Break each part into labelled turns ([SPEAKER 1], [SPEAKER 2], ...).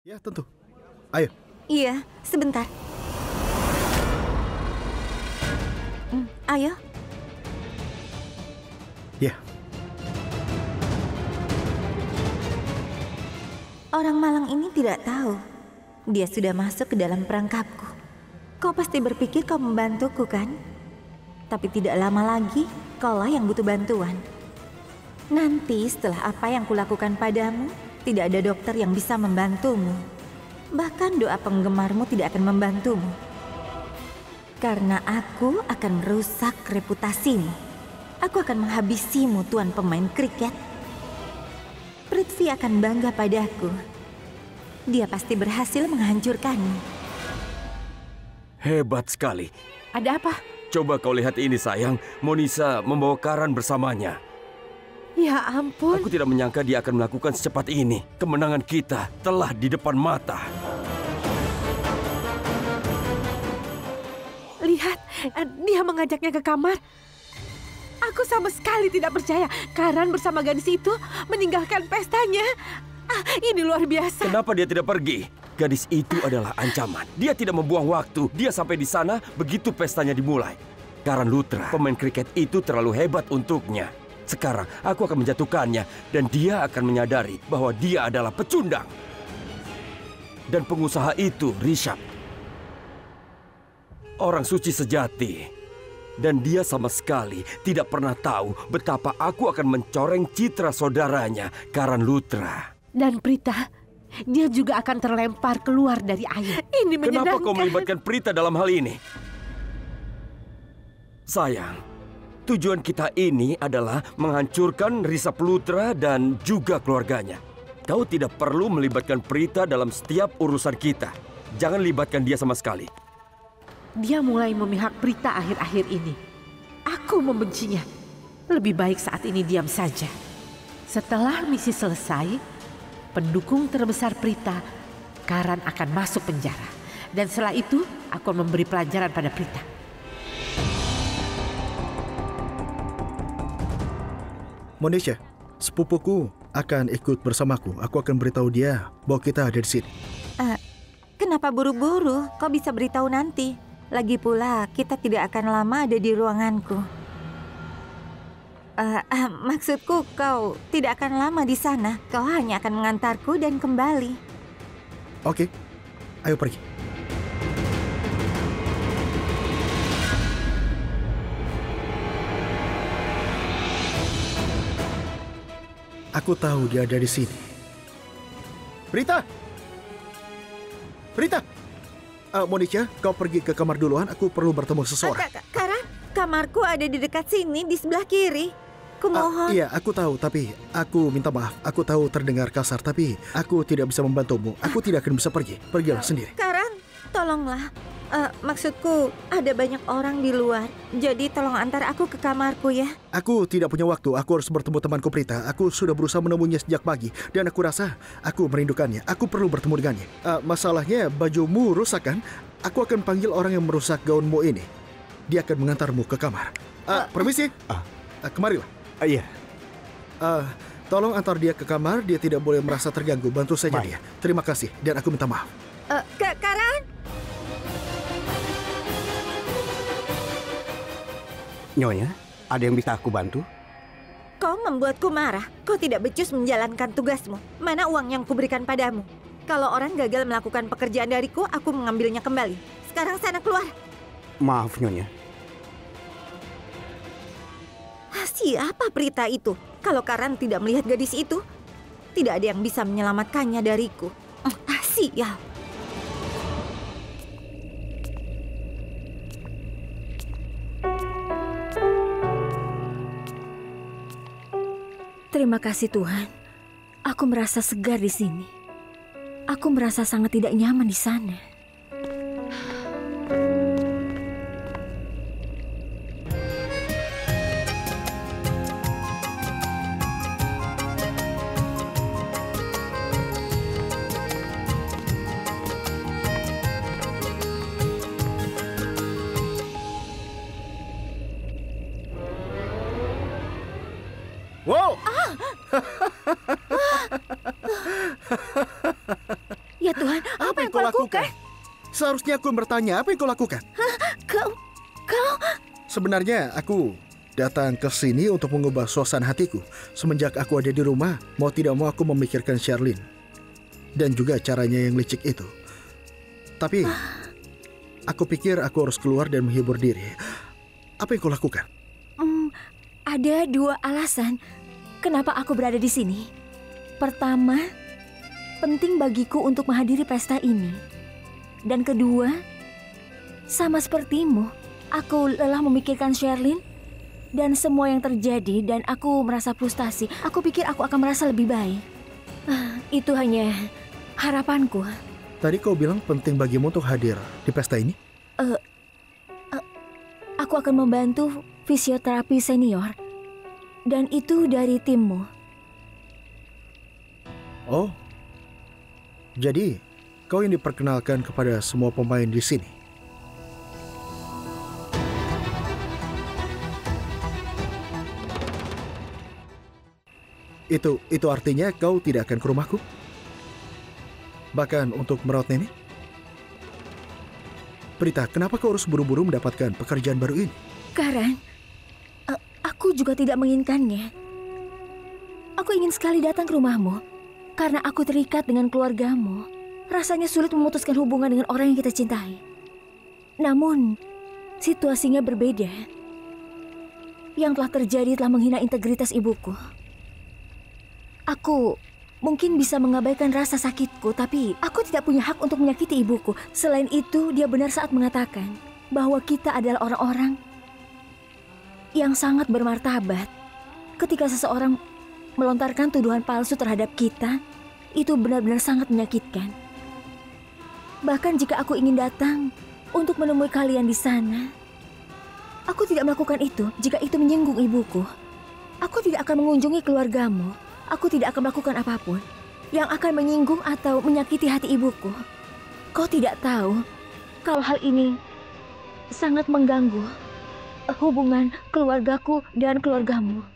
[SPEAKER 1] Ya, tentu. Ayo.
[SPEAKER 2] Iya, sebentar. Ayo.
[SPEAKER 1] Ya.
[SPEAKER 2] Orang malang ini tidak tahu. Dia sudah masuk ke dalam perangkapku. Kau pasti berpikir kau membantuku, kan? Tapi tidak lama lagi, kaulah yang butuh bantuan. Nanti setelah apa yang kulakukan padamu, tidak ada dokter yang bisa membantumu. Bahkan doa penggemarmu tidak akan membantumu. Karena aku akan merusak reputasimu. Aku akan menghabisimu, tuan pemain kriket. Prithvi akan bangga padaku. Dia pasti berhasil menghancurkanmu.
[SPEAKER 3] Hebat sekali.
[SPEAKER 4] Ada apa?
[SPEAKER 3] Coba kau lihat ini, sayang. Monisa membawa Karan bersamanya.
[SPEAKER 4] Ya ampun.
[SPEAKER 3] Aku tidak menyangka dia akan melakukan secepat ini. Kemenangan kita telah di depan mata.
[SPEAKER 4] Lihat, dia mengajaknya ke kamar. Aku sama sekali tidak percaya Karan bersama gadis itu meninggalkan pestanya. Ini luar biasa.
[SPEAKER 3] Kenapa dia tidak pergi? Gadis itu adalah ancaman. Dia tidak membuang waktu. Dia sampai di sana begitu pestanya dimulai. Karan Luthra, pemain kriket itu terlalu hebat untuknya. Sekarang aku akan menjatuhkannya dan dia akan menyadari bahwa dia adalah pecundang. Dan pengusaha itu Rishabh. Orang suci sejati. Dan dia sama sekali tidak pernah tahu betapa aku akan mencoreng citra saudaranya, Karan Luthra.
[SPEAKER 4] Dan Prita, dia juga akan terlempar keluar dari air. Ini menyenangkan.
[SPEAKER 3] Kenapa kau melibatkan Prita dalam hal ini? Sayang, tujuan kita ini adalah menghancurkan Rishabh Luthra dan juga keluarganya. Kau tidak perlu melibatkan Prita dalam setiap urusan kita. Jangan libatkan dia sama sekali.
[SPEAKER 4] Dia mulai memihak Prita akhir-akhir ini. Aku membencinya. Lebih baik saat ini diam saja. Setelah misi selesai, pendukung terbesar Prita, Karan akan masuk penjara. Dan setelah itu, aku akan memberi pelajaran pada Prita.
[SPEAKER 1] Monisha, sepupuku akan ikut bersamaku. Aku akan beritahu dia bahwa kita ada di sini.
[SPEAKER 2] Kenapa buru-buru? Kau bisa beritahu nanti. Lagi pula, kita tidak akan lama ada di ruanganku. Maksudku, kau tidak akan lama di sana. Kau hanya akan mengantarku dan kembali.
[SPEAKER 1] Oke, ayo pergi. Aku tahu dia ada di sini. Prita! Prita! Monisha, kau pergi ke kamar duluan. Aku perlu bertemu seseorang.
[SPEAKER 2] Karan, kamarku ada di dekat sini, di sebelah kiri. Kumohon.
[SPEAKER 1] Iya, aku tahu, tapi aku minta maaf. Aku tahu terdengar kasar, tapi aku tidak bisa membantumu. Aku tidak akan bisa pergi. Pergilah sendiri.
[SPEAKER 2] Karan, tolonglah. Maksudku, ada banyak orang di luar. Jadi tolong antar aku ke kamarku ya.
[SPEAKER 1] Aku tidak punya waktu. Aku harus bertemu temanku Prita. Aku sudah berusaha menemuinya sejak pagi. Dan aku rasa aku merindukannya. Aku perlu bertemu dengannya. Masalahnya bajumu rusak kan? Aku akan panggil orang yang merusak gaunmu ini. Dia akan mengantarmu ke kamar. Permisi. Kemarilah.
[SPEAKER 5] Iya.
[SPEAKER 1] Tolong antar dia ke kamar. Dia tidak boleh merasa terganggu. Bantu saja dia. Terima kasih. Dan aku minta maaf.
[SPEAKER 2] Karan?
[SPEAKER 5] Nyonya, ada yang bisa aku bantu?
[SPEAKER 2] Kau membuatku marah. Kau tidak becus menjalankan tugasmu. Mana uang yang kuberikan padamu? Kalau orang gagal melakukan pekerjaan dariku, aku mengambilnya kembali. Sekarang sana keluar.
[SPEAKER 5] Maaf, Nyonya.
[SPEAKER 2] Siapa Prita itu? Kalau Karan tidak melihat gadis itu, tidak ada yang bisa menyelamatkannya dariku. Sial.
[SPEAKER 6] Terima kasih Tuhan. Aku merasa segar di sini. Aku merasa sangat tidak nyaman di sana.
[SPEAKER 1] Wow!
[SPEAKER 6] Ya
[SPEAKER 2] Tuhan, apa yang kau lakukan?
[SPEAKER 1] Seharusnya aku bertanya, apa yang kau lakukan?
[SPEAKER 2] Kau...
[SPEAKER 1] Sebenarnya aku datang ke sini untuk mengubah suasana hatiku. Semenjak aku ada di rumah, mau tidak mau aku memikirkan Charlene. Dan juga caranya yang licik itu. Tapi, aku pikir aku harus keluar dan menghibur diri. Apa yang kau lakukan?
[SPEAKER 6] Ada 2 alasan kenapa aku berada di sini. Pertama, penting bagiku untuk menghadiri pesta ini. Dan kedua, sama sepertimu, aku lelah memikirkan Charlene dan semua yang terjadi dan aku merasa frustasi. Aku pikir aku akan merasa lebih baik. Itu hanya harapanku.
[SPEAKER 1] Tadi kau bilang penting bagimu untuk hadir di pesta ini?
[SPEAKER 6] Aku akan membantu fisioterapi senior. Dan itu dari timmu.
[SPEAKER 1] Oh, jadi kau yang diperkenalkan kepada semua pemain di sini? Itu artinya kau tidak akan ke rumahku? Bahkan untuk merawat nenek? Prita, kenapa kau harus buru-buru mendapatkan pekerjaan baru ini?
[SPEAKER 6] Karan, aku juga tidak menginginkannya. Aku ingin sekali datang ke rumahmu karena aku terikat dengan keluargamu. Rasanya sulit memutuskan hubungan dengan orang yang kita cintai. Namun, situasinya berbeda. Yang telah terjadi telah menghina integritas ibuku. Aku mungkin bisa mengabaikan rasa sakitku, tapi aku tidak punya hak untuk menyakiti ibuku. Selain itu, dia benar saat mengatakan bahwa kita adalah orang-orang yang sangat bermartabat. Ketika seseorang melontarkan tuduhan palsu terhadap kita, itu benar-benar sangat menyakitkan. Bahkan jika aku ingin datang untuk menemui kalian di sana, aku tidak melakukan itu jika itu menyinggung ibuku. Aku tidak akan mengunjungi keluargamu. Aku tidak akan melakukan apapun yang akan menyinggung atau menyakiti hati ibuku. Kau tidak tahu kalau hal ini sangat mengganggu hubungan keluargaku dan keluargamu.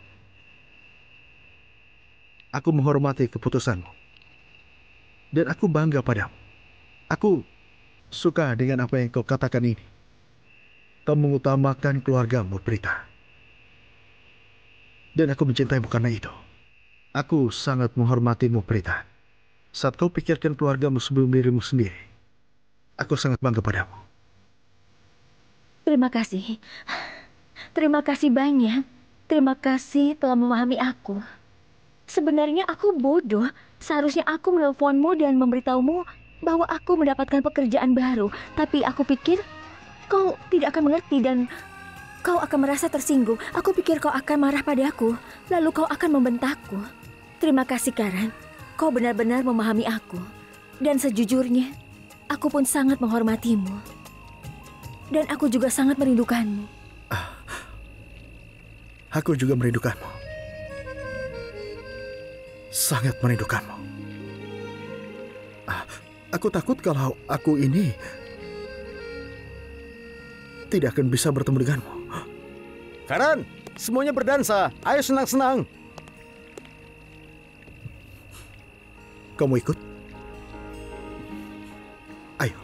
[SPEAKER 1] Aku menghormati keputusanmu. Dan aku bangga padamu. Aku suka dengan apa yang kau katakan ini. Kau mengutamakan keluargamu, Prita. Dan aku mencintaimu karena itu. Aku sangat menghormatimu, Prita. Saat kau pikirkan keluargamu sebelum dirimu sendiri, aku sangat bangga padamu.
[SPEAKER 6] Terima kasih. Terima kasih banyak. Terima kasih telah memahami aku. Sebenarnya aku bodoh. Seharusnya aku menelponmu dan memberitahumu bahwa aku mendapatkan pekerjaan baru. Tapi aku pikir kau tidak akan mengerti dan kau akan merasa tersinggung. Aku pikir kau akan marah padaku, lalu kau akan membentakku. Terima kasih, Karan. Kau benar-benar memahami aku. Dan sejujurnya, aku pun sangat menghormatimu. Dan aku juga sangat merindukanmu.
[SPEAKER 1] Aku juga merindukanmu. Sangat merindukanmu. Aku takut kalau aku ini tidak akan bisa bertemu denganmu.
[SPEAKER 5] Karan, semuanya berdansa. Ayo senang-senang.
[SPEAKER 1] Kamu ikut? Ayo.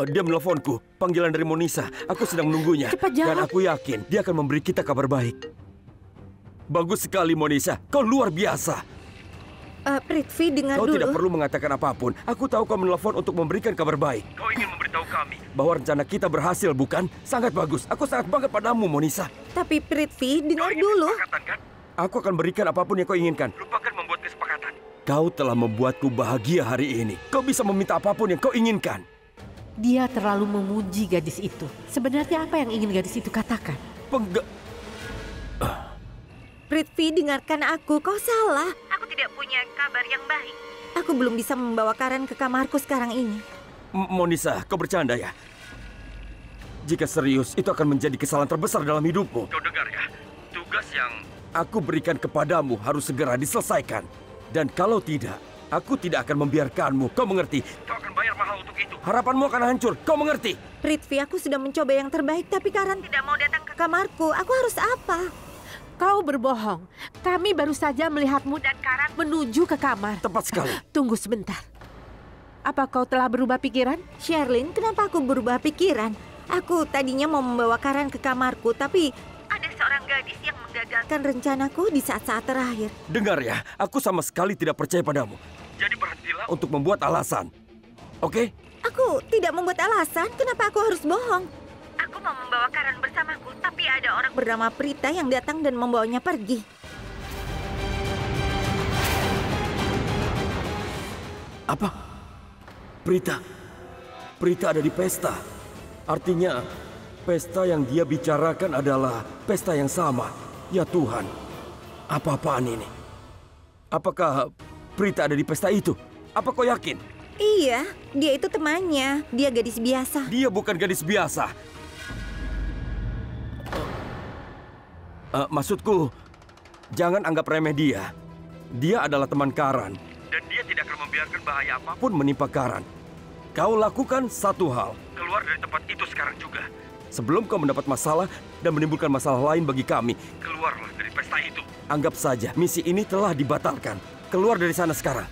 [SPEAKER 3] Dia menelponku. Panggilan dari Monisa. Aku sedang menunggunya.
[SPEAKER 4] Cepat jawab.
[SPEAKER 3] Dan aku yakin dia akan memberi kita kabar baik. Bagus sekali, Monisa. Kau luar biasa.
[SPEAKER 2] Prithvi, dengar
[SPEAKER 3] Kau
[SPEAKER 2] dulu.
[SPEAKER 3] tidak perlu mengatakan apapun. Aku tahu kau menelpon untuk memberikan kabar baik. Kau ingin memberitahu kami bahwa rencana kita berhasil, bukan? Sangat bagus. Aku sangat bangga padamu, Monisa.
[SPEAKER 2] Tapi Prithvi, dengar dulu.
[SPEAKER 3] Kan? Aku akan berikan apapun yang kau inginkan. Lupakan membuat kesepakatan. Kau telah membuatku bahagia hari ini. Kau bisa meminta apapun yang kau inginkan.
[SPEAKER 4] Dia terlalu memuji gadis itu. Sebenarnya apa yang ingin gadis itu katakan?
[SPEAKER 2] Prithvi, dengarkan aku. Kau salah. Aku tidak punya kabar yang baik. Aku belum bisa membawa Karan ke kamarku sekarang ini.
[SPEAKER 3] Monisa, kau bercanda ya? Jika serius, itu akan menjadi kesalahan terbesar dalam hidupmu. Kau dengar ya? Tugas yang aku berikan kepadamu harus segera diselesaikan. Dan kalau tidak, Aku tidak akan membiarkanmu, kau mengerti? Kau akan bayar mahal untuk itu. Harapanmu akan hancur, kau mengerti?
[SPEAKER 2] Prithvi, aku sudah mencoba yang terbaik, tapi Karan tidak mau datang ke kamarku. Aku harus apa?
[SPEAKER 4] Kau berbohong. Kami baru saja melihatmu dan Karan menuju ke kamar.
[SPEAKER 3] Tepat sekali.
[SPEAKER 4] Tunggu sebentar. Apa kau telah berubah pikiran?
[SPEAKER 2] Sherlyn, kenapa aku berubah pikiran? Aku tadinya mau membawa Karan ke kamarku, tapi ada seorang gadis yang menggagalkan rencanaku di saat-saat terakhir.
[SPEAKER 3] Dengar ya, aku sama sekali tidak percaya padamu. Jadi berhentilah untuk membuat alasan. Oke?
[SPEAKER 2] Aku tidak membuat alasan. Kenapa aku harus bohong? Aku mau membawa Karan bersamaku, tapi ada orang bernama Prita yang datang dan membawanya pergi.
[SPEAKER 3] Apa? Prita? Prita ada di pesta. Artinya, pesta yang dia bicarakan adalah pesta yang sama. Ya Tuhan, apa-apaan ini? Apakah Prita ada di pesta itu? Apa kau yakin?
[SPEAKER 2] Iya, dia itu temannya. Dia gadis biasa.
[SPEAKER 3] Dia bukan gadis biasa. Maksudku, jangan anggap remeh dia. Dia adalah teman Karan. Dan dia tidak akan membiarkan bahaya apapun menimpa Karan. Kau lakukan satu hal. Keluar dari tempat itu sekarang juga. Sebelum kau mendapat masalah dan menimbulkan masalah lain bagi kami. Keluarlah dari pesta itu. Anggap saja misi ini telah dibatalkan. Keluar dari sana sekarang.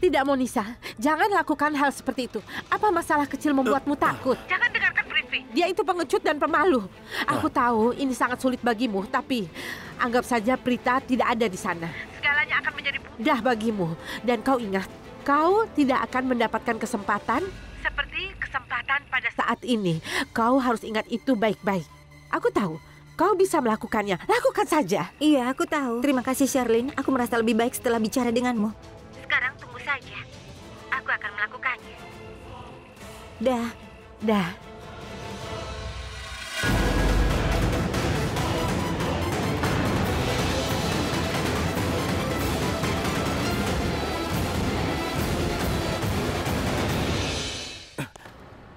[SPEAKER 4] Tidak, Monisa. Jangan lakukan hal seperti itu. Apa masalah kecil membuatmu takut? Jangan dengarkan Prithvi. Dia itu pengecut dan pemalu. Aku tahu ini sangat sulit bagimu, tapi anggap saja Prita tidak ada di sana. Segalanya akan menjadi mudah bagimu. Dan kau ingat, kau tidak akan mendapatkan kesempatan seperti kesempatan pada saat ini. Kau harus ingat itu baik-baik. Aku tahu, kau bisa melakukannya. Lakukan saja.
[SPEAKER 2] Iya, aku tahu. Terima kasih, Sherlyn. Aku merasa lebih baik setelah bicara denganmu. Sekarang tunggu saja. Aku akan melakukannya. Dah.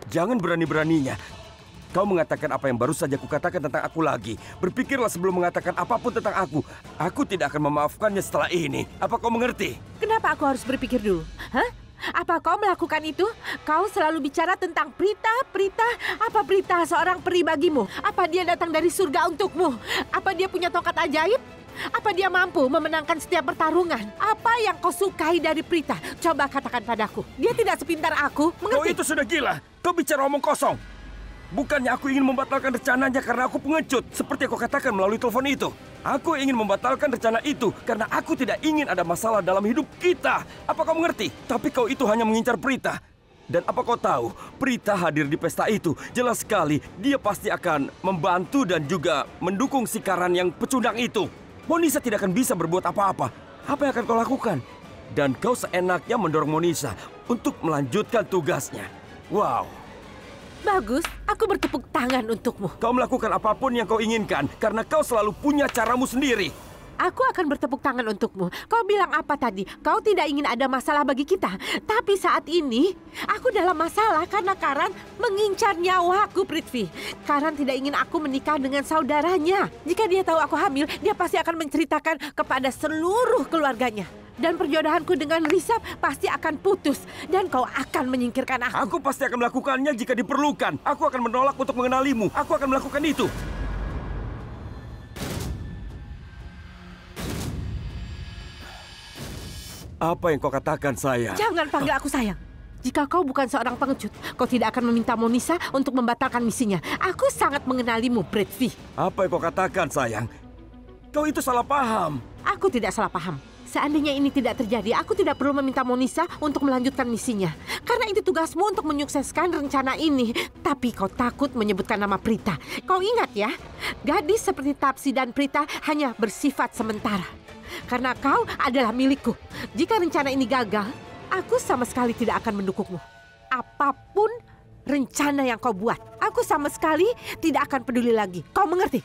[SPEAKER 3] Jangan berani-beraninya. Kau mengatakan apa yang baru saja kukatakan tentang aku lagi. Berpikirlah sebelum mengatakan apapun tentang aku. Aku tidak akan memaafkannya setelah ini. Apa kau mengerti?
[SPEAKER 4] Kenapa aku harus berpikir dulu? Hah? Apa kau melakukan itu? Kau selalu bicara tentang Prita. Apa Prita seorang peri bagimu? Apa dia datang dari surga untukmu? Apa dia punya tongkat ajaib? Apa dia mampu memenangkan setiap pertarungan? Apa yang kau sukai dari Prita? Coba katakan padaku. Dia tidak sepintar aku, mengerti?
[SPEAKER 3] Kau itu sudah gila. Kau bicara omong kosong. Bukannya aku ingin membatalkan rencananya karena aku pengecut, seperti yang kau katakan melalui telepon itu. Aku ingin membatalkan rencana itu karena aku tidak ingin ada masalah dalam hidup kita. Apa kau mengerti? Tapi kau itu hanya mengincar Prita. Dan apa kau tahu, Prita hadir di pesta itu. Jelas sekali, dia pasti akan membantu dan juga mendukung si Karan yang pecundang itu. Monisa tidak akan bisa berbuat apa-apa. Apa yang akan kau lakukan? Dan kau seenaknya mendorong Monisa untuk melanjutkan tugasnya. Wow.
[SPEAKER 4] Bagus, aku bertepuk tangan untukmu.
[SPEAKER 3] Kau melakukan apapun yang kau inginkan karena kau selalu punya caramu sendiri.
[SPEAKER 4] Aku akan bertepuk tangan untukmu. Kau bilang apa tadi? Kau tidak ingin ada masalah bagi kita. Tapi saat ini, aku dalam masalah karena Karan mengincar nyawaku, Prithvi. Karan tidak ingin aku menikah dengan saudaranya. Jika dia tahu aku hamil, dia pasti akan menceritakan kepada seluruh keluarganya. Dan perjodohanku dengan Rishabh pasti akan putus. Dan kau akan menyingkirkan aku.
[SPEAKER 3] Aku pasti akan melakukannya jika diperlukan. Aku akan menolak untuk mengenalimu. Aku akan melakukan itu. Apa yang kau katakan, sayang?
[SPEAKER 4] Jangan panggil aku sayang. Jika kau bukan seorang pengecut, kau tidak akan meminta Monisa untuk membatalkan misinya. Aku sangat mengenalimu, Prithvi.
[SPEAKER 3] Apa yang kau katakan, sayang? Kau itu salah paham.
[SPEAKER 4] Aku tidak salah paham. Seandainya ini tidak terjadi, aku tidak perlu meminta Monisa untuk melanjutkan misinya. Karena itu tugasmu untuk menyukseskan rencana ini. Tapi kau takut menyebutkan nama Prita. Kau ingat ya, gadis seperti Tapsi dan Prita hanya bersifat sementara. Karena kau adalah milikku. Jika rencana ini gagal, aku sama sekali tidak akan mendukungmu. Apapun rencana yang kau buat, aku sama sekali tidak akan peduli lagi. Kau mengerti?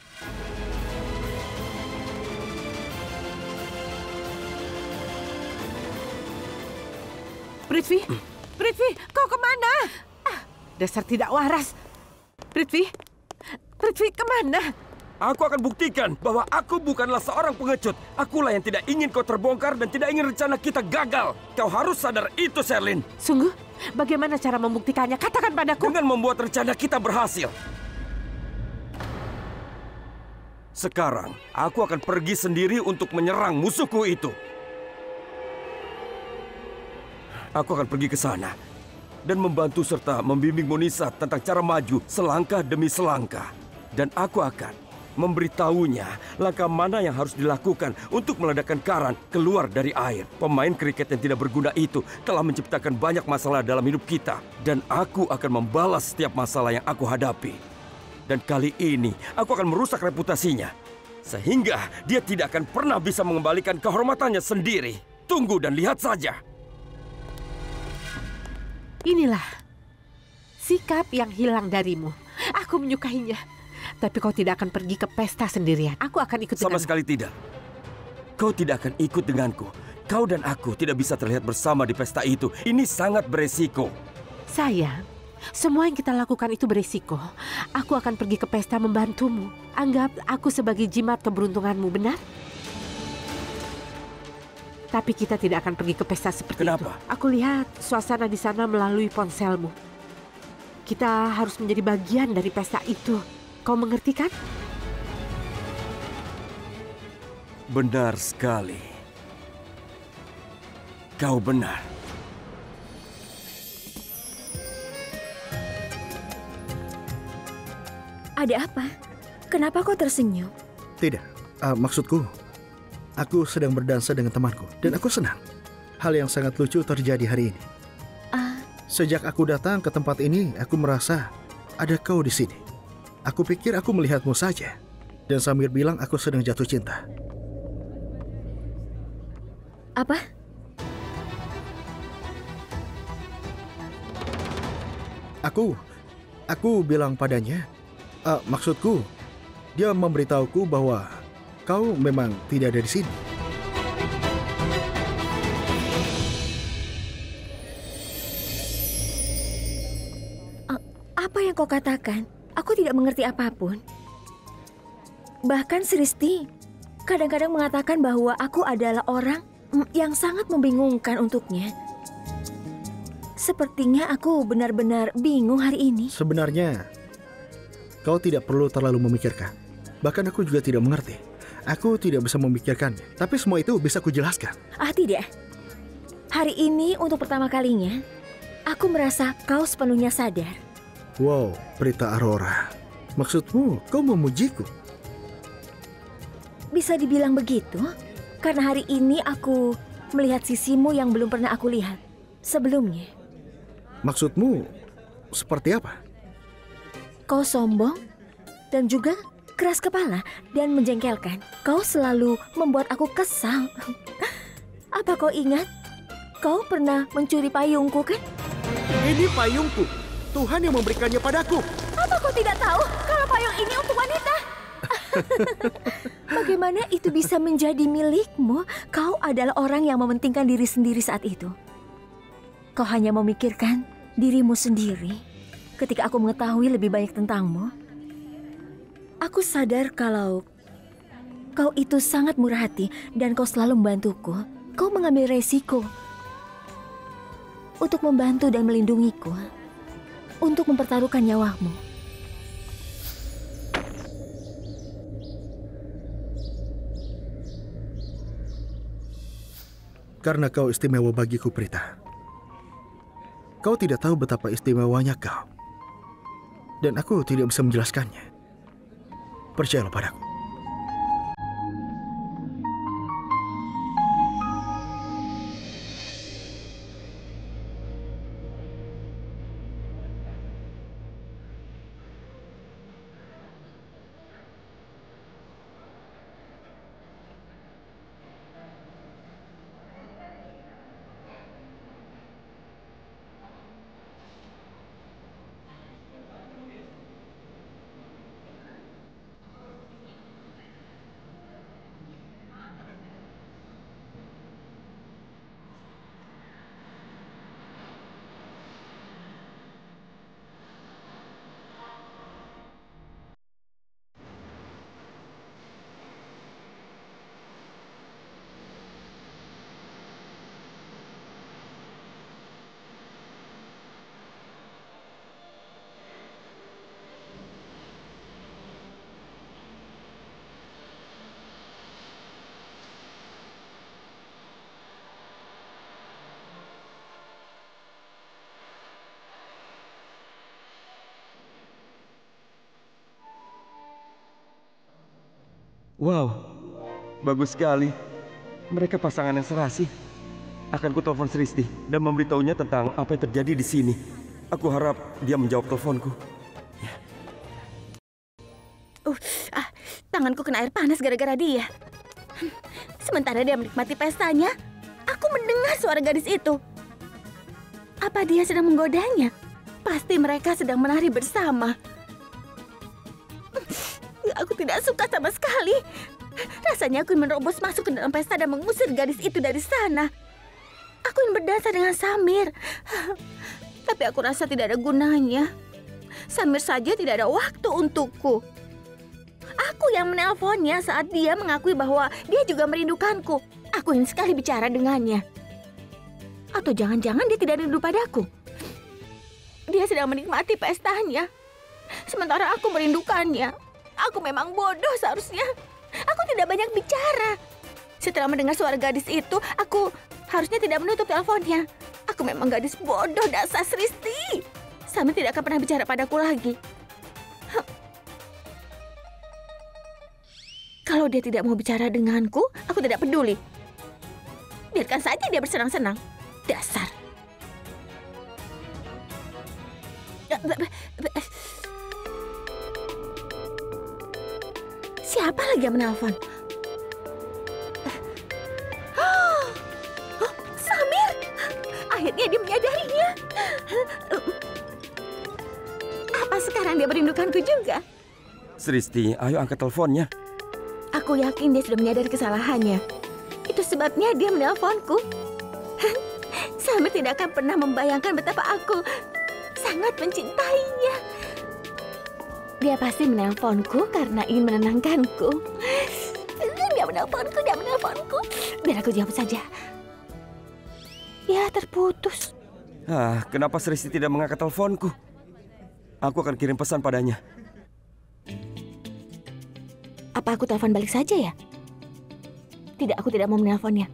[SPEAKER 4] Prithvi, kau kemana? Dasar tidak waras. Prithvi, kemana?
[SPEAKER 3] Aku akan buktikan bahwa aku bukanlah seorang pengecut. Akulah yang tidak ingin kau terbongkar dan tidak ingin rencana kita gagal. Kau harus sadar itu, Sherlyn.
[SPEAKER 4] Sungguh? Bagaimana cara membuktikannya? Katakan padaku.
[SPEAKER 3] Dengan membuat rencana kita berhasil. Sekarang, aku akan pergi sendiri untuk menyerang musuhku itu. Aku akan pergi ke sana dan membantu serta membimbing Monisa tentang cara maju selangkah demi selangkah. Dan aku akan memberitahunya langkah mana yang harus dilakukan untuk meledakkan Karan keluar dari air. Pemain kriket yang tidak berguna itu telah menciptakan banyak masalah dalam hidup kita. Dan aku akan membalas setiap masalah yang aku hadapi. Dan kali ini aku akan merusak reputasinya. Sehingga dia tidak akan pernah bisa mengembalikan kehormatannya sendiri. Tunggu dan lihat saja.
[SPEAKER 4] Inilah sikap yang hilang darimu. Aku menyukainya. Tapi kau tidak akan pergi ke pesta sendirian. Aku akan ikut denganmu.
[SPEAKER 3] Sama sekali tidak. Kau tidak akan ikut denganku. Kau dan aku tidak bisa terlihat bersama di pesta itu. Ini sangat beresiko.
[SPEAKER 4] Sayang, semua yang kita lakukan itu beresiko. Aku akan pergi ke pesta membantumu. Anggap aku sebagai jimat keberuntunganmu, benar? Tapi kita tidak akan pergi ke pesta seperti itu.
[SPEAKER 3] Kenapa?
[SPEAKER 4] Aku lihat suasana di sana melalui ponselmu. Kita harus menjadi bagian dari pesta itu. Kau mengerti kan?
[SPEAKER 3] Benar sekali. Kau benar.
[SPEAKER 6] Ada apa? Kenapa kau tersenyum?
[SPEAKER 1] Tidak, maksudku, aku sedang berdansa dengan temanku dan aku senang. Hal yang sangat lucu terjadi hari ini. Sejak aku datang ke tempat ini, aku merasa ada kau di sini. Aku pikir aku melihatmu saja. Dan sambil bilang aku sedang jatuh cinta.
[SPEAKER 6] Apa?
[SPEAKER 1] Aku bilang padanya, maksudku, dia memberitahuku bahwa kau memang tidak ada di sini.
[SPEAKER 6] Apa yang kau katakan? Aku tidak mengerti apapun. Bahkan Sristi kadang-kadang mengatakan bahwa aku adalah orang yang sangat membingungkan untuknya. Sepertinya aku benar-benar bingung hari ini.
[SPEAKER 1] Sebenarnya, kau tidak perlu terlalu memikirkan. Bahkan aku juga tidak mengerti. Aku tidak bisa memikirkannya. Tapi semua itu bisa kujelaskan.
[SPEAKER 6] Tidak. Hari ini untuk pertama kalinya, aku merasa kau sepenuhnya sadar.
[SPEAKER 1] Wow, Prita Aurora. Maksudmu, kau memujiku?
[SPEAKER 6] Bisa dibilang begitu, karena hari ini aku melihat sisimu yang belum pernah aku lihat sebelumnya.
[SPEAKER 1] Maksudmu, seperti apa?
[SPEAKER 6] Kau sombong dan juga keras kepala dan menjengkelkan. Kau selalu membuat aku kesal. Apa kau ingat? Kau pernah mencuri payungku, kan?
[SPEAKER 1] Ini payungku. Tuhan yang memberikannya padaku.
[SPEAKER 6] Apa kau tidak tahu kalau payung ini untuk wanita? Bagaimana itu bisa menjadi milikmu? Kau adalah orang yang mementingkan diri sendiri saat itu. Kau hanya memikirkan dirimu sendiri. Ketika aku mengetahui lebih banyak tentangmu, aku sadar kalau kau itu sangat murah hati dan kau selalu membantuku. Kau mengambil resiko untuk membantu dan melindungiku, untuk mempertaruhkan nyawamu.
[SPEAKER 1] Karena kau istimewa bagiku, Prita. Kau tidak tahu betapa istimewanya kau. Dan aku tidak bisa menjelaskannya. Percayalah padaku.
[SPEAKER 3] Wow, bagus sekali. Mereka pasangan yang serasi. Akan ku telepon Sristi dan memberitahunya tentang apa yang terjadi di sini. Aku harap dia menjawab teleponku.
[SPEAKER 7] Tanganku kena air panas gara-gara dia. Sementara dia menikmati pestanya, aku mendengar suara gadis itu. Apa dia sedang menggodanya? Pasti mereka sedang menari bersama. Aku tidak suka sama sekali. Rasanya aku ingin menerobos masuk ke dalam pesta dan mengusir gadis itu dari sana. Aku ingin berdansa dengan Samir. Tapi aku rasa tidak ada gunanya. Samir saja tidak ada waktu untukku. Aku yang menelponnya saat dia mengakui bahwa dia juga merindukanku. Aku ingin sekali bicara dengannya. Atau jangan-jangan dia tidak rindu padaku. Dia sedang menikmati pestanya. Sementara aku merindukannya. Aku memang bodoh seharusnya. Aku tidak banyak bicara. Setelah mendengar suara gadis itu, aku harusnya tidak menutup teleponnya. Aku memang gadis bodoh, dasar Sristi. Samir tidak akan pernah bicara padaku lagi. Kalau dia tidak mau bicara denganku, aku tidak peduli. Biarkan saja dia bersenang-senang. Dasar. Siapa lagi yang menelpon? Samir! Akhirnya dia menyadarinya. Apa sekarang dia merindukanku juga?
[SPEAKER 3] Sristi, ayo angkat teleponnya.
[SPEAKER 7] Aku yakin dia sudah menyadari kesalahannya. Itu sebabnya dia menelponku. Samir tidak akan pernah membayangkan betapa aku sangat mencintainya. Dia pasti menelponku karena ingin menenangkanku. Dia menelponku. Biar aku jawab saja. Ya, terputus.
[SPEAKER 3] Kenapa Sristi tidak mengangkat teleponku? Aku akan kirim pesan padanya.
[SPEAKER 7] Apa aku telepon balik saja ya? Tidak, aku tidak mau menelponnya.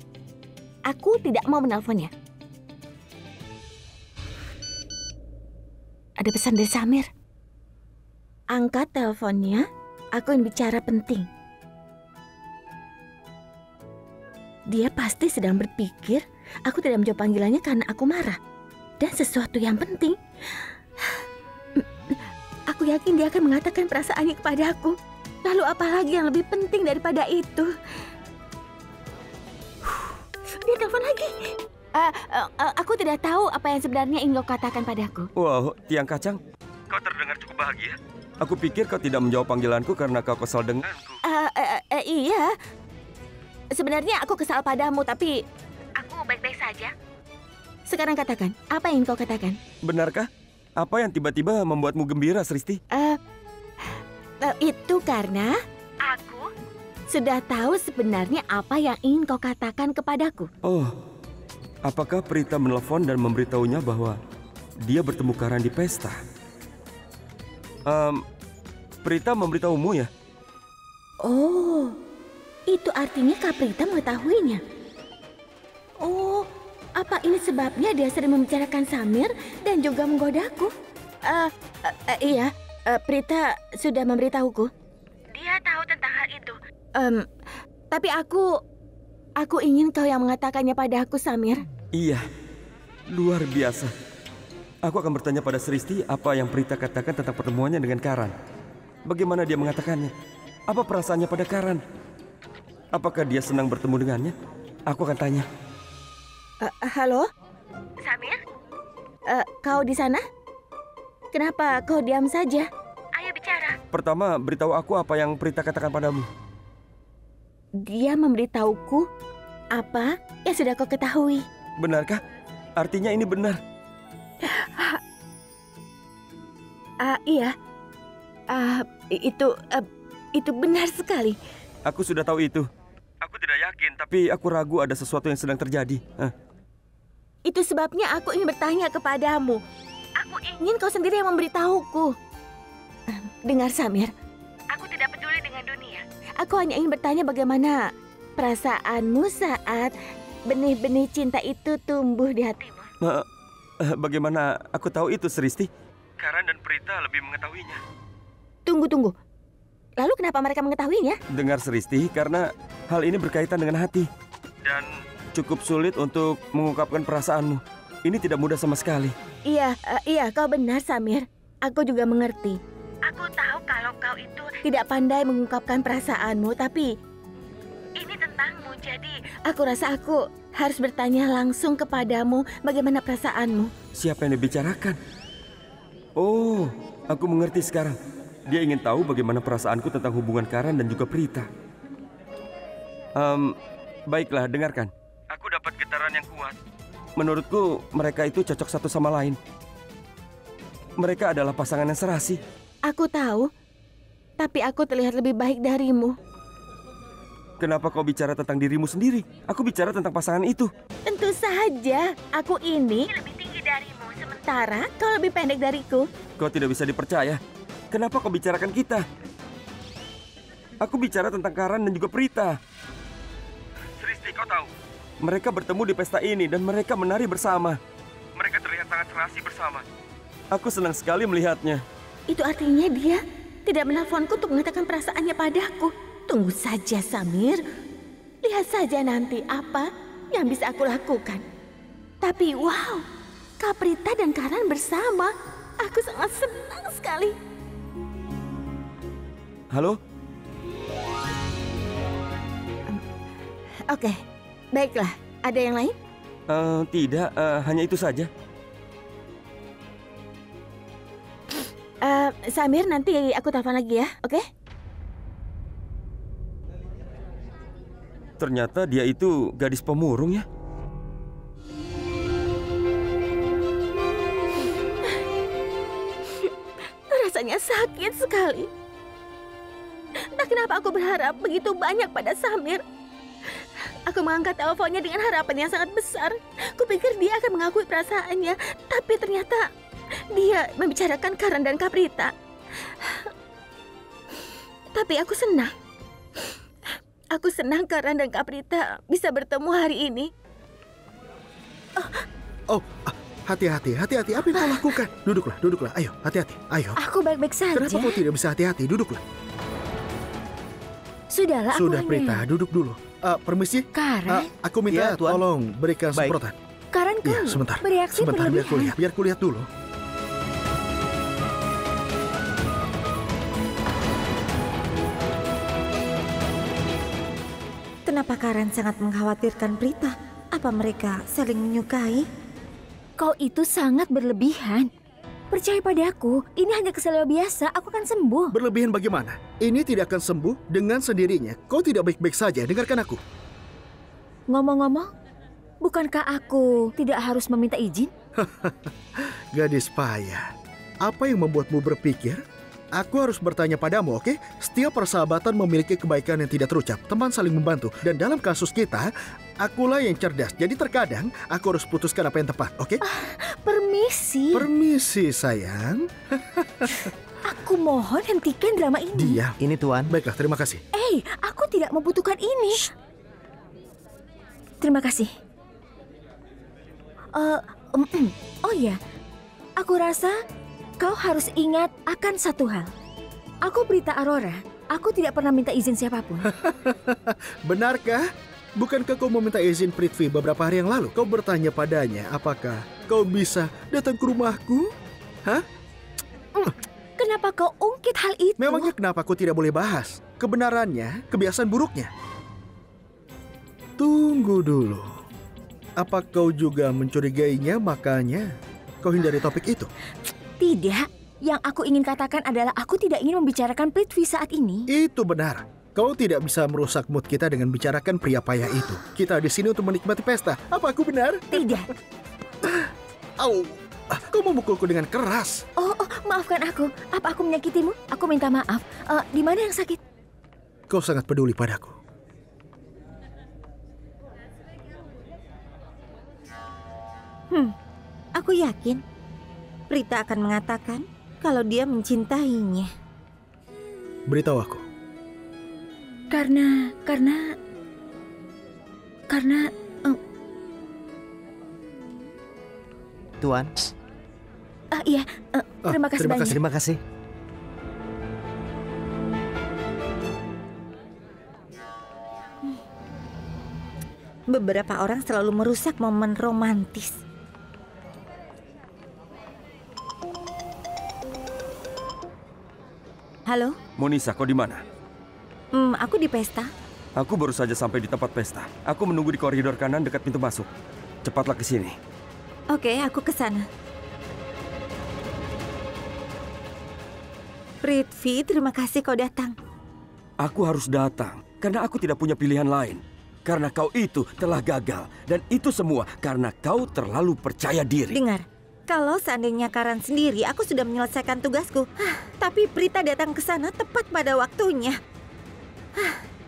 [SPEAKER 7] Aku tidak mau menelponnya. Ada pesan dari Samir. Angkat teleponnya, aku ingin bicara penting. Dia pasti sedang berpikir aku tidak menjawab panggilannya karena aku marah. Dan sesuatu yang penting. Aku yakin dia akan mengatakan perasaannya kepada aku. Lalu apalagi yang lebih penting daripada itu? Dia telepon lagi. Aku tidak tahu apa yang sebenarnya ingin kau katakan padaku.
[SPEAKER 3] Wow, tiang kacang. Kau terdengar cukup bahagia. Aku pikir kau tidak menjawab panggilanku karena kau kesal denganku.
[SPEAKER 7] Iya. Sebenarnya aku kesal padamu, tapi aku baik-baik saja. Sekarang katakan, apa yang kau katakan?
[SPEAKER 3] Benarkah? Apa yang tiba-tiba membuatmu gembira, Sristi?
[SPEAKER 7] Itu karena aku sudah tahu sebenarnya apa yang ingin kau katakan kepadaku.
[SPEAKER 3] Oh, apakah Prita menelpon dan memberitahunya bahwa dia bertemu Karan di pesta? Prita memberitahumu ya?
[SPEAKER 7] Oh, itu artinya Kak Prita mengetahuinya. Oh, apa ini sebabnya dia sering membicarakan Samir dan juga menggodaku? Iya, Prita sudah memberitahuku. Dia tahu tentang hal itu. Tapi aku ingin kau yang mengatakannya padaku, Samir.
[SPEAKER 3] Iya, luar biasa. Aku akan bertanya pada Sristi apa yang Prita katakan tentang pertemuannya dengan Karan. Bagaimana dia mengatakannya? Apa perasaannya pada Karan? Apakah dia senang bertemu dengannya? Aku akan tanya.
[SPEAKER 7] Halo? Samir? Kau di sana? Kenapa kau diam saja? Ayo bicara.
[SPEAKER 3] Pertama, beritahu aku apa yang Prita katakan padamu.
[SPEAKER 7] Dia memberitahuku apa yang sudah kau ketahui.
[SPEAKER 3] Benarkah? Artinya ini benar.
[SPEAKER 7] Iya. Itu benar sekali.
[SPEAKER 3] Aku sudah tahu itu. Aku tidak yakin, tapi aku ragu ada sesuatu yang sedang terjadi.
[SPEAKER 7] Itu sebabnya aku ingin bertanya kepadamu. Aku ingin kau sendiri yang memberitahuku. Dengar, Samir. Aku tidak peduli dengan dunia. Aku hanya ingin bertanya bagaimana perasaanmu saat benih-benih cinta itu tumbuh di hatimu.
[SPEAKER 3] Bagaimana aku tahu itu, Sristi? Karan dan Prita lebih mengetahuinya.
[SPEAKER 7] Tunggu. Lalu kenapa mereka mengetahuinya?
[SPEAKER 3] Dengar Sristi, karena hal ini berkaitan dengan hati. Dan cukup sulit untuk mengungkapkan perasaanmu. Ini tidak mudah sama sekali.
[SPEAKER 7] Iya, kau benar, Samir. Aku juga mengerti. Aku tahu kalau kau itu tidak pandai mengungkapkan perasaanmu, tapi ini tentangmu. Jadi, aku rasa aku harus bertanya langsung kepadamu bagaimana perasaanmu.
[SPEAKER 3] Siapa yang dibicarakan? Oh, aku mengerti sekarang. Dia ingin tahu bagaimana perasaanku tentang hubungan Karan dan juga Prita. Baiklah, dengarkan. Aku dapat getaran yang kuat. Menurutku, mereka itu cocok satu sama lain. Mereka adalah pasangan yang serasi.
[SPEAKER 7] Aku tahu, tapi aku terlihat lebih baik darimu.
[SPEAKER 3] Kenapa kau bicara tentang dirimu sendiri? Aku bicara tentang pasangan itu.
[SPEAKER 7] Tentu saja, aku ini lebih tinggi darimu, sementara kau lebih pendek dariku.
[SPEAKER 3] Kau tidak bisa dipercaya. Kenapa kau bicarakan kita? Aku bicara tentang Karan dan juga Prita. Sristi, kau tahu, mereka bertemu di pesta ini dan mereka menari bersama. Mereka terlihat sangat serasi bersama. Aku senang sekali melihatnya.
[SPEAKER 7] Itu artinya dia tidak menelponku untuk mengatakan perasaannya padaku. Tunggu saja, Samir. Lihat saja nanti apa yang bisa aku lakukan. Tapi wow, Kak Prita dan Karan bersama. Aku sangat senang sekali.
[SPEAKER 3] Halo?
[SPEAKER 7] Oke, baiklah. Ada yang lain?
[SPEAKER 3] Tidak, hanya itu saja.
[SPEAKER 7] Samir, nanti aku telepon lagi ya, oke?
[SPEAKER 3] Ternyata dia itu gadis pemurung ya.
[SPEAKER 7] Rasanya sakit sekali. Entah kenapa aku berharap begitu banyak pada Samir. Aku mengangkat teleponnya dengan harapan yang sangat besar. Kupikir dia akan mengakui perasaannya, tapi ternyata dia membicarakan Karan dan Kak Prita. Tapi aku senang. Aku senang Karan dan Kak Prita bisa bertemu hari ini.
[SPEAKER 1] Hati-hati. Apa yang kau lakukan? Duduklah. Ayo, hati-hati. Ayo.
[SPEAKER 6] Aku baik-baik saja.
[SPEAKER 1] Kenapa kau tidak bisa hati-hati? Duduklah.
[SPEAKER 6] Sudahlah,
[SPEAKER 1] Sudah,
[SPEAKER 6] aku
[SPEAKER 1] Prita, duduk dulu. Permisi.
[SPEAKER 6] Karan?
[SPEAKER 1] Aku minta
[SPEAKER 5] Iya, Tuan.
[SPEAKER 1] tolong berikan
[SPEAKER 5] Baik.
[SPEAKER 1] semprotan.
[SPEAKER 6] Karan
[SPEAKER 1] Iya,
[SPEAKER 6] kamu
[SPEAKER 1] sebentar.
[SPEAKER 6] bereaksi berlebihan.
[SPEAKER 1] Biar kulihat dulu.
[SPEAKER 2] Kenapa Karan sangat mengkhawatirkan Prita? Apa mereka saling menyukai?
[SPEAKER 6] Kau itu sangat berlebihan. Percaya padaku, ini hanya kesalahan biasa, aku akan sembuh.
[SPEAKER 1] Berlebihan bagaimana? Ini tidak akan sembuh dengan sendirinya. Kau tidak baik-baik saja, dengarkan aku.
[SPEAKER 6] Ngomong-ngomong, bukankah aku tidak harus meminta izin?
[SPEAKER 1] Gadis payah, apa yang membuatmu berpikir? Aku harus bertanya padamu, oke? Setiap persahabatan memiliki kebaikan yang tidak terucap. Teman saling membantu. Dan dalam kasus kita, akulah yang cerdas. Jadi terkadang, aku harus putuskan apa yang tepat, oke?
[SPEAKER 6] Permisi.
[SPEAKER 1] Permisi, sayang.
[SPEAKER 6] Aku mohon hentikan drama ini.
[SPEAKER 1] Diam.
[SPEAKER 5] Ini Tuan.
[SPEAKER 1] Baiklah, terima kasih.
[SPEAKER 6] Aku tidak membutuhkan ini. Terima kasih. Oh ya, aku rasa kau harus ingat akan satu hal. Aku Prita Aurora. Aku tidak pernah minta izin siapapun.
[SPEAKER 1] Benarkah? Bukankah kau meminta izin Prithvi beberapa hari yang lalu? Kau bertanya padanya, apakah kau bisa datang ke rumahku? Hah?
[SPEAKER 6] Kenapa kau ungkit hal itu?
[SPEAKER 1] Memangnya kenapa aku tidak boleh bahas? Kebenarannya, kebiasaan buruknya. Tunggu dulu. Apa kau juga mencurigainya, makanya kau hindari topik itu?
[SPEAKER 6] Tidak. Yang aku ingin katakan adalah aku tidak ingin membicarakan Prithvi saat ini.
[SPEAKER 1] Itu benar. Kau tidak bisa merusak mood kita dengan bicarakan pria payah itu. Kita di sini untuk menikmati pesta. Apa aku benar?
[SPEAKER 6] Tidak.
[SPEAKER 1] Au, kau memukulku dengan keras.
[SPEAKER 6] Oh, maafkan aku. Apa aku menyakitimu? Aku minta maaf. Di mana yang sakit?
[SPEAKER 1] Kau sangat peduli padaku.
[SPEAKER 2] Aku yakin Prita akan mengatakan kalau dia mencintainya.
[SPEAKER 1] Beritahu aku.
[SPEAKER 6] Karena
[SPEAKER 5] Tuan.
[SPEAKER 6] iya, terima kasih banyak.
[SPEAKER 5] Terima kasih.
[SPEAKER 2] Beberapa orang selalu merusak momen romantis. Halo?
[SPEAKER 3] Monisa, kau di mana?
[SPEAKER 2] Aku di pesta.
[SPEAKER 3] Aku baru saja sampai di tempat pesta. Aku menunggu di koridor kanan dekat pintu masuk. Cepatlah ke sini.
[SPEAKER 2] Oke, aku ke sana. Prithvi, terima kasih kau datang.
[SPEAKER 3] Aku harus datang karena aku tidak punya pilihan lain. Karena kau itu telah gagal. Dan itu semua karena kau terlalu percaya diri.
[SPEAKER 2] Dengar, kalau seandainya Karan sendiri, aku sudah menyelesaikan tugasku. Tapi Prita datang ke sana tepat pada waktunya.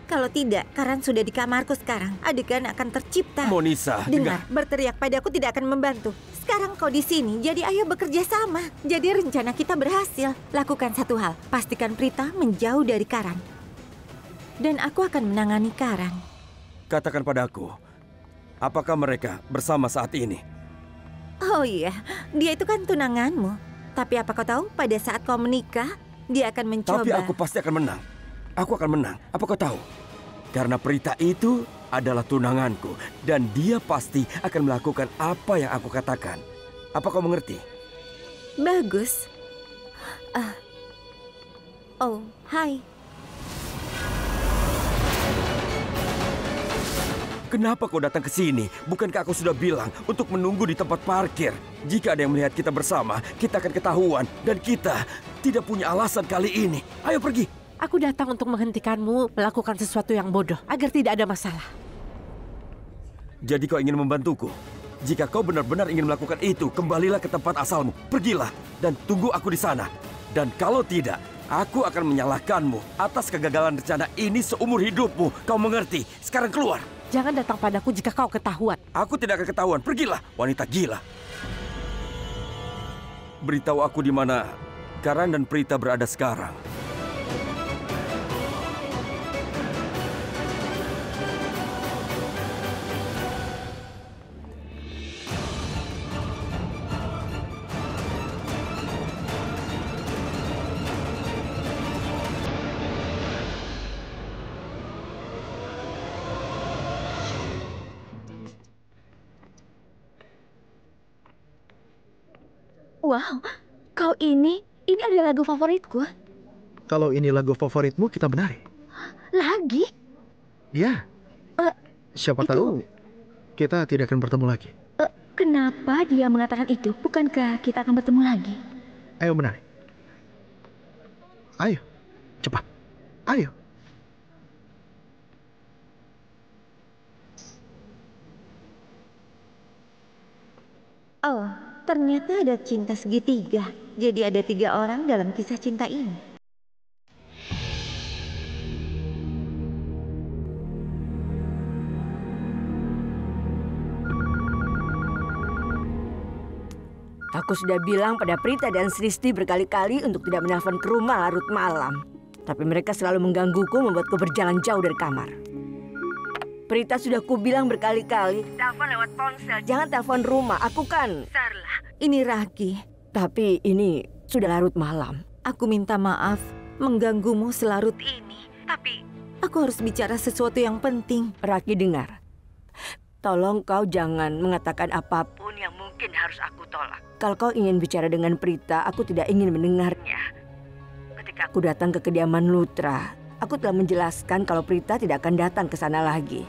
[SPEAKER 2] Kalau tidak, Karan sudah di kamarku sekarang. Adegan akan tercipta.
[SPEAKER 3] Monisa,
[SPEAKER 2] dengar, berteriak padaku tidak akan membantu. Sekarang kau di sini, jadi ayo bekerja sama. Jadi rencana kita berhasil. Lakukan satu hal, pastikan Prita menjauh dari Karan. Dan aku akan menangani Karan.
[SPEAKER 3] Katakan padaku, apakah mereka bersama saat ini?
[SPEAKER 2] Oh iya, dia itu kan tunanganmu. Tapi apa kau tahu, pada saat kau menikah, dia akan mencoba.
[SPEAKER 3] Tapi aku pasti akan menang. Aku akan menang. Apa kau tahu? Karena Prita itu adalah tunanganku. Dan dia pasti akan melakukan apa yang aku katakan. Apa kau mengerti?
[SPEAKER 2] Bagus. Oh, hai.
[SPEAKER 3] Kenapa kau datang ke sini? Bukankah aku sudah bilang untuk menunggu di tempat parkir? Jika ada yang melihat kita bersama, kita akan ketahuan. Dan kita tidak punya alasan kali ini. Ayo pergi.
[SPEAKER 4] Aku datang untuk menghentikanmu melakukan sesuatu yang bodoh agar tidak ada masalah.
[SPEAKER 3] Jadi kau ingin membantuku? Jika kau benar-benar ingin melakukan itu, kembalilah ke tempat asalmu. Pergilah dan tunggu aku di sana. Dan kalau tidak, aku akan menyalahkanmu atas kegagalan rencana ini seumur hidupmu. Kau mengerti? Sekarang keluar.
[SPEAKER 4] Jangan datang padaku jika kau ketahuan.
[SPEAKER 3] Aku tidak akan ketahuan. Pergilah, wanita gila. Beritahu aku di mana Karan dan Prita berada sekarang.
[SPEAKER 6] Wow, kau ini adalah lagu favoritku.
[SPEAKER 1] Kalau ini lagu favoritmu, kita menari.
[SPEAKER 6] Lagi?
[SPEAKER 1] Ya. Siapa tahu kita tidak akan bertemu lagi.
[SPEAKER 6] Kenapa dia mengatakan itu? Bukankah kita akan bertemu lagi?
[SPEAKER 1] Ayo menari. Ayo, cepat. Ayo.
[SPEAKER 2] Oh, ternyata ada cinta segitiga. Jadi ada 3 orang dalam kisah cinta ini.
[SPEAKER 8] Aku sudah bilang pada Prita dan Sristi berkali-kali untuk tidak menelpon ke rumah larut malam. Tapi mereka selalu menggangguku, membuatku berjalan jauh dari kamar. Prita sudah kubilang berkali-kali, telepon lewat ponsel, jangan telepon rumah, aku kan...
[SPEAKER 2] Sarla, ini Raki.
[SPEAKER 8] Tapi ini sudah larut malam.
[SPEAKER 2] Aku minta maaf mengganggumu selarut ini. Tapi aku harus bicara sesuatu yang penting.
[SPEAKER 8] Raki, dengar. Tolong kau jangan mengatakan apapun yang mungkin harus aku tolak. Kalau kau ingin bicara dengan Prita, aku tidak ingin mendengarnya. Ketika aku datang ke kediaman Lutra, aku telah menjelaskan kalau Prita tidak akan datang ke sana lagi.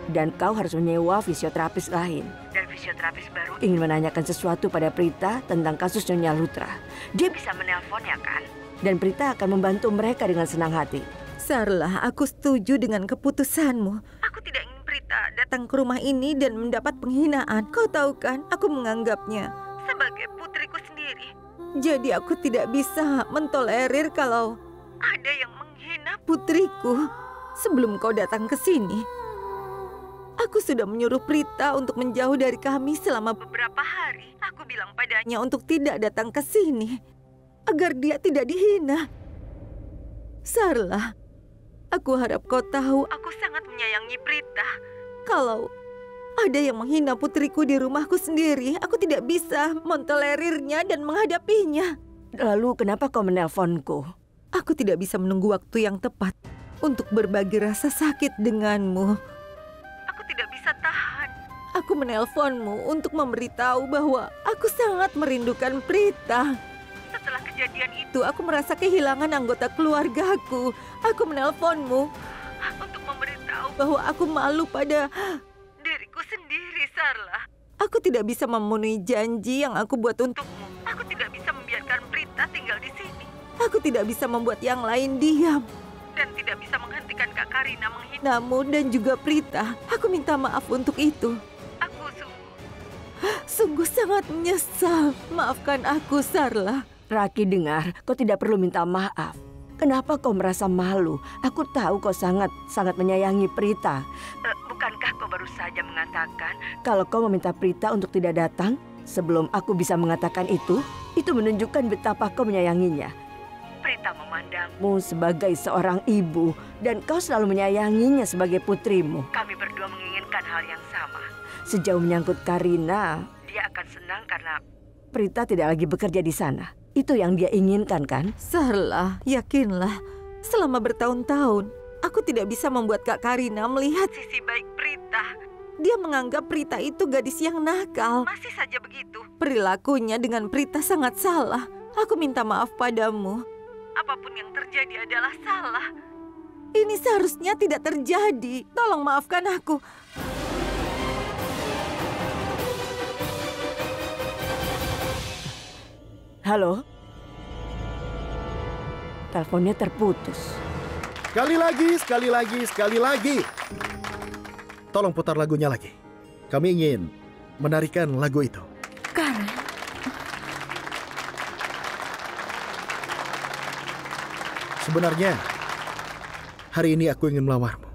[SPEAKER 8] Dan kau harus menyewa fisioterapis lain. Dan fisioterapis baru ingin menanyakan sesuatu pada Prita tentang kasus Nyonya Lutra. Dia bisa menelponnya kan? Dan Prita akan membantu mereka dengan senang hati.
[SPEAKER 2] Sarla, aku setuju dengan keputusanmu. Aku tidak ingin Prita datang ke rumah ini dan mendapat penghinaan. Kau tahu kan, aku menganggapnya sebagai putriku sendiri. Jadi aku tidak bisa mentolerir kalau ada yang menghina putriku. Sebelum kau datang ke sini, aku sudah menyuruh Prita untuk menjauh dari kami selama beberapa hari. Aku bilang padanya untuk tidak datang ke sini, agar dia tidak dihina. Sarla, aku harap kau tahu aku sangat menyayangi Prita. Kalau ada yang menghina putriku di rumahku sendiri, aku tidak bisa mentolerirnya dan menghadapinya.
[SPEAKER 8] Lalu kenapa kau menelponku?
[SPEAKER 2] Aku tidak bisa menunggu waktu yang tepat untuk berbagi rasa sakit denganmu. Aku Aku menelponmu untuk memberitahu bahwa aku sangat merindukan Prita. Setelah kejadian itu, aku merasa kehilangan anggota keluargaku. Aku menelponmu untuk memberitahu bahwa aku malu pada diriku sendiri, Sarla. Aku tidak bisa memenuhi janji yang aku buat untukmu. Aku tidak bisa membiarkan Prita tinggal di sini. Aku tidak bisa membuat yang lain diam. Dan tidak bisa menghentikan Kak Karina menghinamu dan juga Prita. Aku minta maaf untuk itu. Aku sungguh sangat menyesal. Maafkan aku, Sarla.
[SPEAKER 8] Raki, dengar, kau tidak perlu minta maaf. Kenapa kau merasa malu? Aku tahu kau sangat menyayangi Prita. Bukankah kau baru saja mengatakan kalau kau meminta Prita untuk tidak datang? Sebelum aku bisa mengatakan itu menunjukkan betapa kau menyayanginya. Prita memandangmu sebagai seorang ibu dan kau selalu menyayanginya sebagai putrimu. Kami berdua menginginkan hal yang sama. Sejauh menyangkut Karina, dia akan senang karena Prita tidak lagi bekerja di sana. Itu yang dia inginkan, kan?
[SPEAKER 2] Sarla, yakinlah, selama bertahun-tahun aku tidak bisa membuat Kak Karina melihat sisi baik Prita. Dia menganggap Prita itu gadis yang nakal. Masih saja begitu. Perilakunya dengan Prita sangat salah. Aku minta maaf padamu. Apapun yang terjadi adalah salah. Ini seharusnya tidak terjadi. Tolong maafkan aku.
[SPEAKER 8] Halo? Teleponnya terputus.
[SPEAKER 1] Sekali lagi. Tolong putar lagunya lagi. Kami ingin menarikan lagu itu.
[SPEAKER 6] Karen,
[SPEAKER 1] Sebenarnya, hari ini aku ingin melamarmu.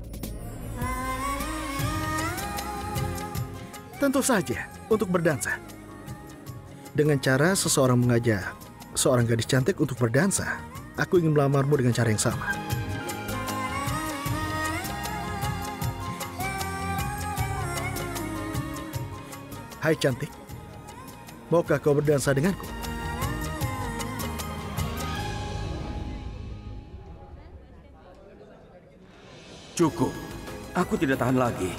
[SPEAKER 1] Tentu saja, untuk berdansa. Dengan cara seseorang mengajak seorang gadis cantik untuk berdansa, aku ingin melamarmu dengan cara yang sama. Hai cantik, maukah kau berdansa denganku?
[SPEAKER 3] Cukup. Aku tidak tahan lagi.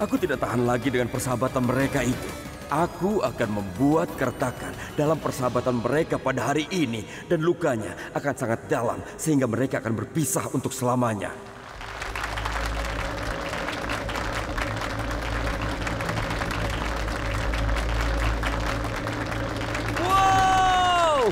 [SPEAKER 3] Aku tidak tahan lagi dengan persahabatan mereka itu. Aku akan membuat keretakan dalam persahabatan mereka pada hari ini. Dan lukanya akan sangat dalam sehingga mereka akan berpisah untuk selamanya. Wow!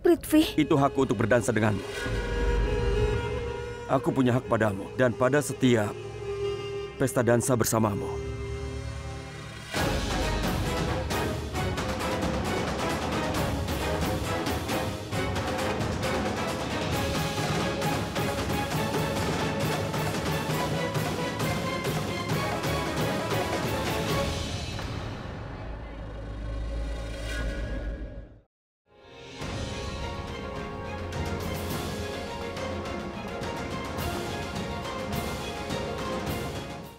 [SPEAKER 6] Prithvi.
[SPEAKER 3] Itu hakku untuk berdansa denganmu. Aku punya hak padamu dan pada setiap pesta dansa bersamamu.